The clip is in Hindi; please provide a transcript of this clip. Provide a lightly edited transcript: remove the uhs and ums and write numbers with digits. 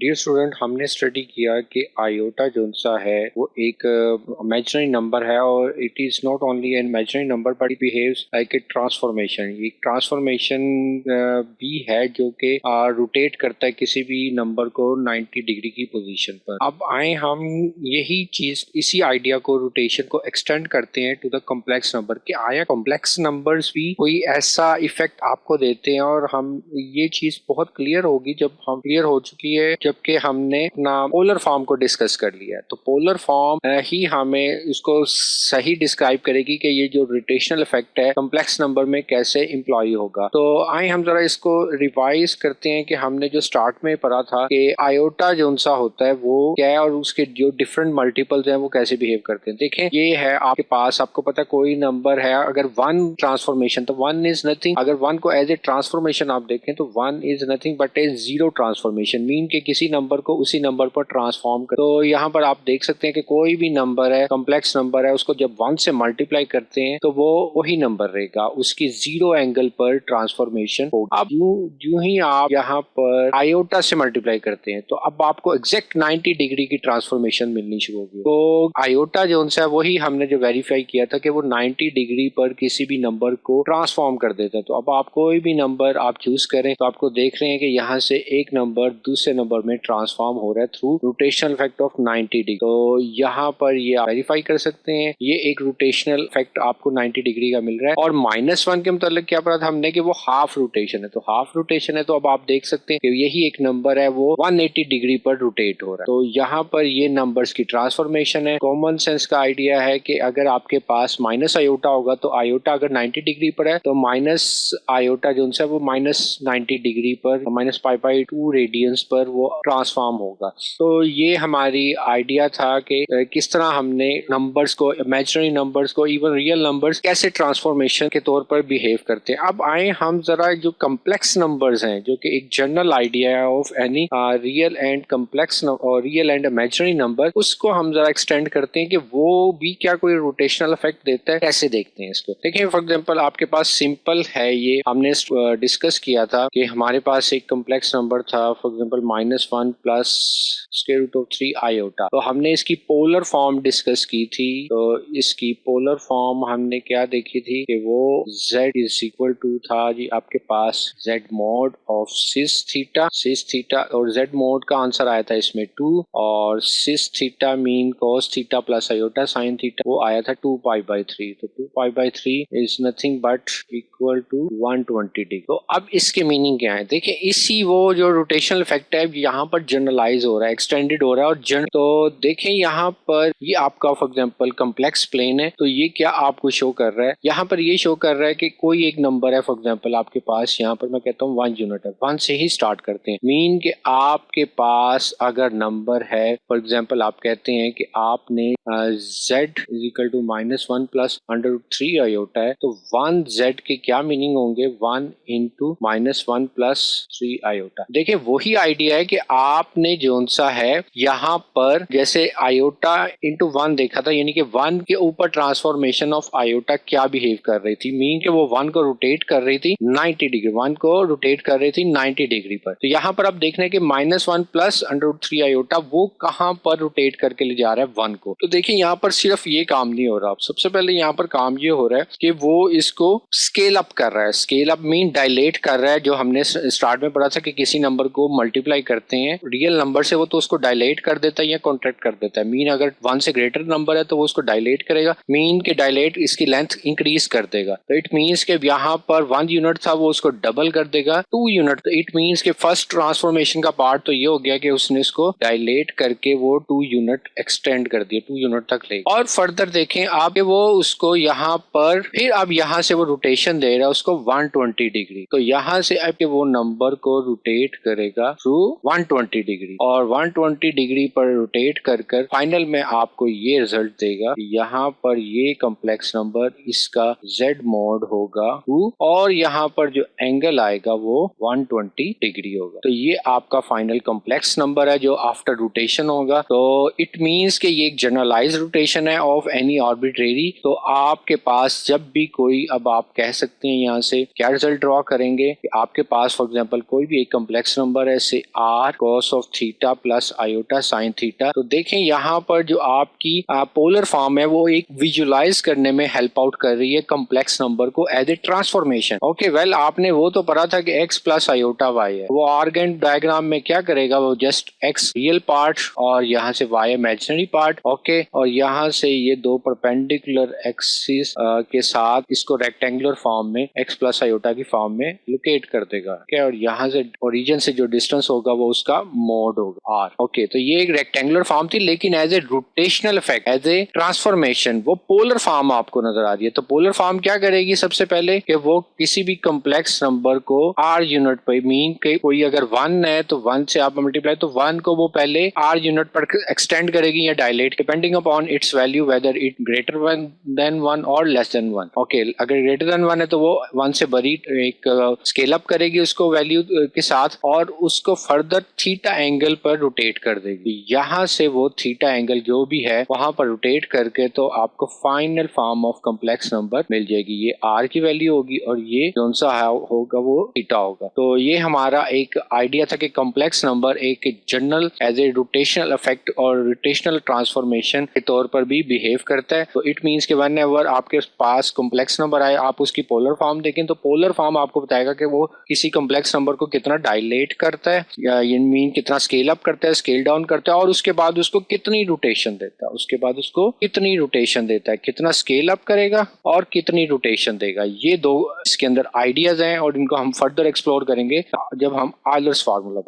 डियर स्टूडेंट, हमने स्टडी किया कि आयोटा जो सा है वो एक इमेजिनरी नंबर है और it is not only an imaginary number but it behaves like a transformation. एक ट्रांसफॉर्मेशन भी है जो कि रोटेट करता है किसी भी नंबर को 90 डिग्री की पोजीशन पर। अब आए हम यही चीज, इसी आइडिया को, रोटेशन को एक्सटेंड करते हैं टू द कॉम्प्लेक्स नंबर कि आया कॉम्प्लेक्स नंबर्स भी कोई ऐसा इफेक्ट आपको देते हैं। और हम ये चीज बहुत क्लियर होगी जब हम क्लियर हो चुकी है जबकि हमने अपना पोलर फॉर्म को डिस्कस कर लिया है। तो पोलर फॉर्म ही हमें उसको सही डिस्क्राइब करेगी कि ये जो रोटेशनल इफेक्ट है कॉम्प्लेक्स नंबर में कैसे इम्प्लॉय होगा। तो आए हम जरा इसको रिवाइज करते हैं कि हमने जो स्टार्ट में पढ़ा था कि आयोटा जो सा होता है वो क्या है और उसके जो डिफरेंट मल्टीपल्स हैं वो कैसे बिहेव करते हैं। देखें, ये है आपके पास, आपको पता कोई नंबर है, अगर वन ट्रांसफॉर्मेशन, तो वन इज नथिंग। अगर वन को एज ए ट्रांसफॉर्मेशन आप देखें तो one is nothing but A zero transformation, mean के किसी नंबर को उसी नंबर पर ट्रांसफॉर्म कर। तो यहाँ पर आप देख सकते हैं कि कोई भी नंबर है, कॉम्प्लेक्स नंबर है, उसको जब वन से मल्टीप्लाई करते हैं तो वो वही नंबर रहेगा, उसकी जीरो एंगल पर ट्रांसफॉर्मेशन होगी। अब यूं ही आप यहाँ पर आयोटा से मल्टीप्लाई करते हैं तो अब आपको एग्जैक्ट 90 डिग्री की ट्रांसफॉर्मेशन मिलनी शुरू होगी। तो आयोटा जो है वही हमने जो वेरीफाई किया था कि वो 90 डिग्री पर किसी भी नंबर को ट्रांसफॉर्म कर देता है। तो अब आप कोई भी नंबर आप चूज करें तो आपको देख रहे हैं कि यहाँ से एक नंबर दूसरे नंबर में ट्रांसफॉर्म हो रहा है through rotational effect of 90 degree. तो यहाँ पर ये आप वेरीफाई कर सकते हैं, ये एक रोटेशनल इफेक्ट आपको 90 डिग्री का मिल रहा है। और -1 के मतलब क्या पढ़ा था हमने कि वो हाफ रोटेशन है। तो हाफ रोटेशन है तो अब आप देख सकते हैं कि यही एक नंबर है वो 180 डिग्री पर रोटेट हो रहा है। तो यहाँ पर ये नंबर्स की ट्रांसफॉर्मेशन है। कॉमन सेंस का आइडिया है कि अगर आपके पास माइनस आयोटा होगा तो आयोटा अगर 90 डिग्री पर है तो माइनस आयोटा जो है वो -90 डिग्री पर -π/2 रेडियंस पर वो ट्रांसफॉर्म होगा। तो ये हमारी आइडिया था कि किस तरह हमने नंबर्स को, इमेजिनरी नंबर्स को, इवन रियल नंबर्स कैसे ट्रांसफॉर्मेशन के तौर पर बिहेव करते हैं। अब आए हम जरा जो कॉम्प्लेक्स नंबर्स हैं, जो कि एक जनरल आइडिया है of any real and complex और रियल एंड इमेजिनरी नंबर, उसको हम जरा एक्सटेंड करते हैं कि वो भी क्या कोई रोटेशनल इफेक्ट देता है, कैसे देखते हैं इसको। देखिए, फॉर एग्जांपल आपके पास सिंपल है, ये हमने डिस्कस किया था कि हमारे पास एक कॉम्प्लेक्स नंबर था, for example -1 plus square root of 3 iota. तो हमने इसकी पोलर फॉर्म डिस्कस की थी। तो इसकी पोलर फॉर्म हमने क्या देखी थी कि वो z इज इक्वल टू था जी आपके पास z mod of cis theta और z mod का आंसर आया था इसमें 2 और cis theta mean cos theta plus iota sine theta वो आया था 2π/3। तो 2π/3 is nothing but equal to 120 degree. तो अब इसके मीनिंग क्या है, देखिए इसी वो जो रोटेशनल इफेक्ट है यहाँ पर जनरलाइज हो रहा है, एक्सटेंडेड हो रहा है। और तो देखें यहाँ पर ये आपका फॉर एग्जांपल कॉम्प्लेक्स प्लेन है। तो ये क्या आपको शो कर रहा है, यहाँ पर ये शो कर रहा है कि कोई एक नंबर है, फॉर एग्जांपल आपके पास यहाँ पर मैं कहता हूँ 1 यूनिट है, 1 से ही स्टार्ट करते हैं। मीन कि आपके पास अगर नंबर है, फॉर एग्जांपल आप कहते हैं कि आपने z is equal to -1 plus √3 iota है, तो 1z के क्या मीनिंग होंगे, 1 इंटू -1 प्लस 3 आयोटा। देखिए वही आइडिया है कि आपने जोन सा है यहाँ पर जैसे आयोटा इंटू 1 देखा था, यानी कि 1 के ऊपर ट्रांसफॉर्मेशन ऑफ आयोटा क्या बिहेव कर रही थी, मीन के वो 1 को रोटेट कर रही थी 90 डिग्री, 1 को रोटेट कर रही थी 90 डिग्री पर। तो यहाँ पर आप देख रहे हैं कि -1 प्लस √3 आयोटा वो कहाँ पर रोटेट करके ले जा रहा है 1 को। तो देखिए यहाँ पर सिर्फ ये काम नहीं हो रहा, सबसे पहले यहाँ पर काम ये हो रहा है कि वो इसको स्केल अप कर रहा है। स्केल अप मीन डायलेट कर रहा है। जो हमने स्टार्ट में पढ़ा था कि किसी नंबर को मल्टीप्लाई करते हैं रियल नंबर से, वो तो उसको डायलेट कर देता है या कॉन्ट्रैक्ट कर देता है। मीन अगर 1 से ग्रेटर नंबर है तो वो उसको डायलेट करेगा, मीन के डायलेट इसकी लेंथ इंक्रीज कर देगा। तो इट मीन्स के यहाँ पर 1 यूनिट था वो उसको डबल कर देगा 2 यूनिट। तो इट मीन्स के फर्स्ट ट्रांसफॉर्मेशन का पार्ट तो ये हो गया कि उसने इसको डायलेट करके वो 2 यूनिट एक्सटेंड कर दिया, 2 यूनिट तक ले। और फर्दर देखें आप, वो उसको यहाँ पर फिर अब यहाँ से वो रोटेशन दे रहा है उसको 120 डिग्री। तो यहाँ से अब वो नंबर को रोटेट करेगा थ्रू 120 डिग्री और 120 डिग्री पर रोटेट कर कर फाइनल में आपको ये रिजल्ट देगा। यहाँ पर ये कॉम्प्लेक्स नंबर इसका z mod होगा 2 और यहाँ पर जो एंगल आएगा वो 120 डिग्री होगा। तो ये आपका फाइनल कॉम्प्लेक्स नंबर है जो आफ्टर रोटेशन होगा। तो इट मीन्स कि ये एक जनरलाइज रोटेशन है ऑफ एनी आर्बिट्रेरी। तो आपके पास जब भी कोई, अब आप कह सकते हैं यहाँ से क्या रिजल्ट ड्रॉ करेंगे कि आपके पास फॉर एग्जांपल कोई भी एक कॉम्प्लेक्स नंबर है, से r cos of theta plus iota sine theta. तो देखें यहाँ पर जो आपकी पोलर फॉर्म है वो एक विजुलाइज करने में हेल्प आउट कर रही है कॉम्प्लेक्स नंबर को as a transformation. Okay well आपने वो तो पढ़ा था कि x प्लस आयोटा y है, वो आर्गन डायग्राम में क्या करेगा, वो जस्ट x रियल पार्ट और यहाँ से y इमेजिनरी पार्ट। ओके और यहाँ से ये दो परपेंडिकुलर एक्सिस के साथ इसको रेक्टेंगुलर फॉर्म में x प्लस आयोटा की फॉर्म में लोकेट कर देगा। ओके और यहाँ से ओरिजिन से जो डिस्टेंस होगा वो उसका मोड होगा r। ओके तो ये एक रेक्टेंगुलर फॉर्म थी, लेकिन as a rotational effect as a transformation वो पोलर फॉर्म आपको नजर आ रही है। तो पोलर फॉर्म क्या करेगी, सबसे पहले कि वो किसी भी कॉम्प्लेक्स नंबर को r यूनिट पर मीन के कोई अगर 1 है तो 1 से आप मल्टीप्लाई, तो 1 को वो पहले r यूनिट पर एक्सटेंड करेगी या dilate depending upon its value whether it greater than 1 और लेस देन 1। ओके अगर ग्रेटर देन 1 है तो वो 1 से बड़ी एक स्केल अप करेगी उसको वैल्यू के साथ और उसको फर्दर थीटा एंगल पर रोटेट कर देगी। यहाँ से वो थीटा एंगल जो भी है वहां पर रोटेट करके तो आपको final form of complex number मिल जाएगी। ये r की वैल्यू होगी और ये कौन सा होगा वो थीटा होगा। तो ये हमारा एक आइडिया था कि कॉम्प्लेक्स नंबर एक general as a rotational effect और रोटेशनल ट्रांसफॉर्मेशन के तौर पर भी बिहेव करता है। तो इट मीन्स कि व्हेन एवर आपके पास कॉम्प्लेक्स नंबर आए आप उसकी पोलर फॉर्म देखें तो पोलर फॉर्म आपको बताएगा कि वो किसी कॉम्प्लेक्स नंबर को कितना डायलेट करता है या ये मीन कितना स्केल अप करता है, स्केल डाउन करता है और उसके बाद उसको कितनी रोटेशन देता है, उसके बाद उसको कितनी रोटेशन देता है, कितना स्केल अप करेगा और कितनी रोटेशन देगा। ये दो इसके अंदर आइडियाज हैं और इनको हम फर्दर एक्सप्लोर करेंगे जब हम आयलर्स फार्मूला